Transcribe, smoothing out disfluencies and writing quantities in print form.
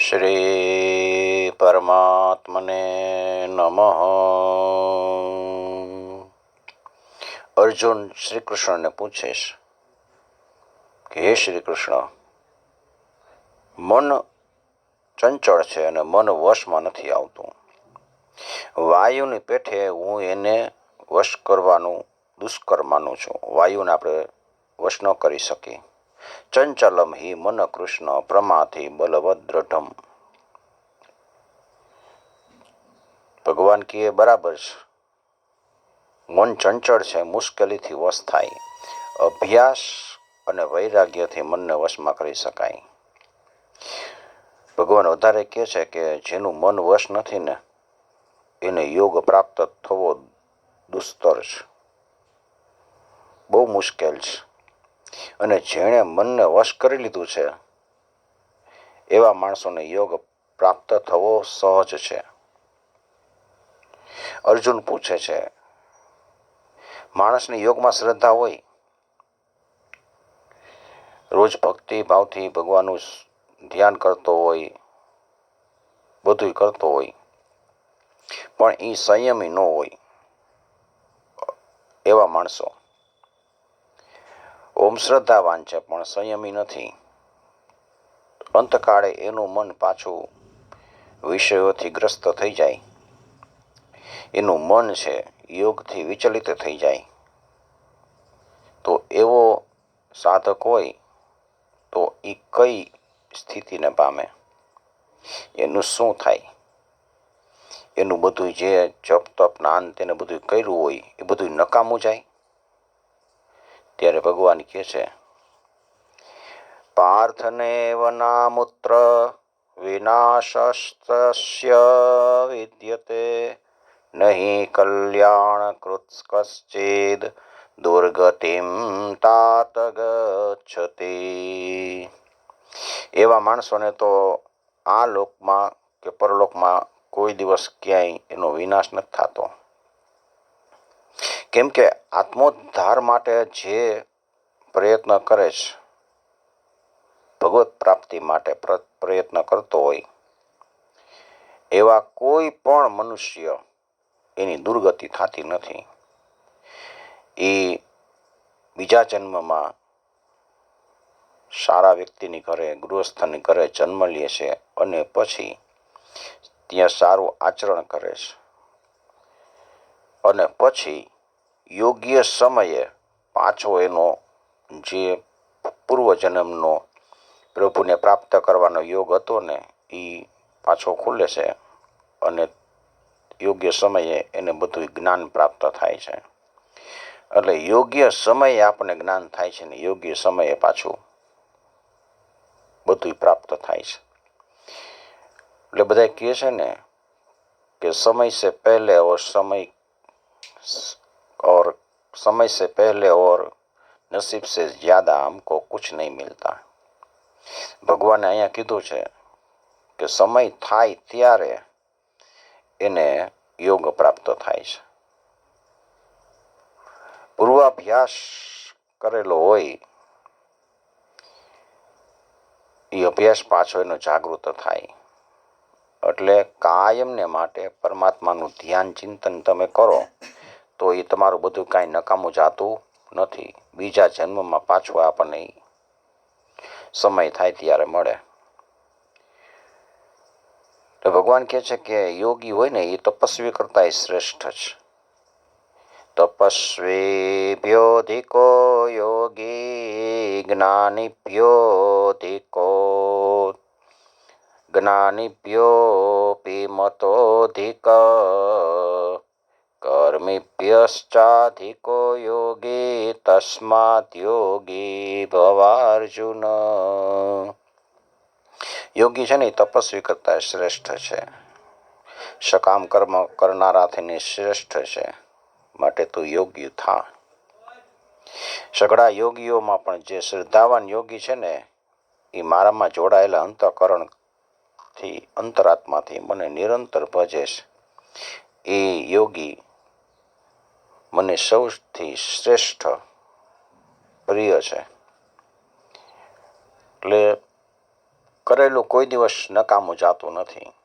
શ્રી પરમાત્મને નમઃ. અર્જુન શ્રી કૃષ્ણને પૂછે છે કે હે શ્રી કૃષ્ણ, મન ચંચળ છે અને મન વશમાં નથી આવતું. વાયુની પેઠે હું એને વશ કરવાનું દુષ્કર માનું છું. વાયુને આપણે વશ ન કરી શકીએ. ચંચલમ હિ મન કૃષ્ણ પ્રમાથી બલવદ્રઢમ. ભગવાન કહે બરાબર છે, મન ચંચળ છે, મુશ્કેલીથી વશ થાય. અભ્યાસ અને વૈરાગ્યથી મનને વશમાં કરી શકાય. ભગવાન વધારે કહે છે કે જેનું મન વશ નથી ને એને યોગ પ્રાપ્ત થવો દુસ્તર છે, બહુ મુશ્કેલ છે. અને જેણે મનને વશ કરી લીધું છે એવા માણસોને યોગ પ્રાપ્ત થવો સહજ છે. અર્જુન પૂછે છે, માણસની યોગમાં શ્રદ્ધા હોય, રોજ ભક્તિ ભાવથી ભગવાનનું ધ્યાન કરતો હોય, બધું કરતો હોય, પણ એ સંયમી ન હોય એવા માણસો. ઓમ શ્રદ્ધાવાન છે પણ સંયમી નથી. અંતકાળે એનું મન પાછું વિષયોથી ગ્રસ્ત થઈ જાય. એનું મન છે યોગથી વિચલિત થઈ જાય. તો એવો સાધક હોય તો એ કઈ સ્થિતિને પામે, એનું શું થાય? એનું બધું જે જપ તપ નાન તેને બધું કર્યું હોય એ બધું નકામું જાય. ત્યારે ભગવાન કહે છે, પાર્થનેવ નામુત્ર વિનાશસ્ય વિદ્યતે નહીં કલ્યાણ કૃત કશ્ચિદ દુર્ગતિમ તાત ગચ્છતિ. એવા માણસોને તો આ લોકમાં કે પરલોકમાં કોઈ દિવસ ક્યાંય એનો વિનાશ નથી થતો. કેમ કે આત્મોદ્ધાર માટે જે પ્રયત્ન કરે છે, ભગવત પ્રાપ્તિ માટે પ્રયત્ન કરતો હોય, એવા કોઈ પણ મનુષ્ય એની દુર્ગતિ થતી નથી. એ બીજા જન્મમાં સારા વ્યક્તિની ઘરે, ગૃહસ્થની ઘરે જન્મ લે છે અને પછી ત્યાં સારું આચરણ કરે છે અને પછી યોગ્ય સમયે પાછો એનો જે પૂર્વજન્મનો પ્રભુને પ્રાપ્ત કરવાનો યોગ હતો ને એ પાછો ખુલે છે અને યોગ્ય સમયે એને બધું જ્ઞાન પ્રાપ્ત થાય છે. એટલે યોગ્ય સમયે આપણને જ્ઞાન થાય છે ને યોગ્ય સમયે પાછું બધું પ્રાપ્ત થાય છે. એટલે બધા કહે છે ને કે समय से पहले और नसीब से ज्यादा हमको कुछ नहीं मिलता. ભગવાને અહીંયા કીધું છે કે સમય થાય ત્યારે એને યોગ પ્રાપ્ત થાય છે. પૂર્વાભ્યાસ કરેલો હોય એ અભ્યાસ પાછો એનો જાગૃત થાય. એટલે કાયમને માટે પરમાત્માનું ધ્યાન ચિંતન તમે કરો તો એ તમારું બધું કાંઈ નકામું જાતું નથી. બીજા જન્મમાં પાછું આપણને સમય થાય ત્યારે મળે. તો ભગવાન કહે છે કે યોગી હોય ને એ તપસ્વી કરતા શ્રેષ્ઠ છે. તપસ્વીભ્યોધિકો યોગી જ્ઞાનિભ્યોऽપી મતોધિક કર્મિભ્યશ્ચાધિકો યોગી તસ્માત યોગી ભવાર્જુન. યોગી છે ને એ તપસ્વી કરતા શ્રેષ્ઠ છે. સકામ કર્મ કરનારાથી શ્રેષ્ઠ છે. માટે તું યોગી થા. સઘળા યોગીઓમાં પણ જે શ્રદ્ધાવાન યોગી છે ને એ મારામાં જોડાયેલા અંતઃકરણથી અંતરાત્માથી મને નિરંતર ભજે છે. એ યોગી મને સૌથી શ્રેષ્ઠ પ્રિય છે. એટલે કરેલું કોઈ દિવસ નકામું જાતું નથી.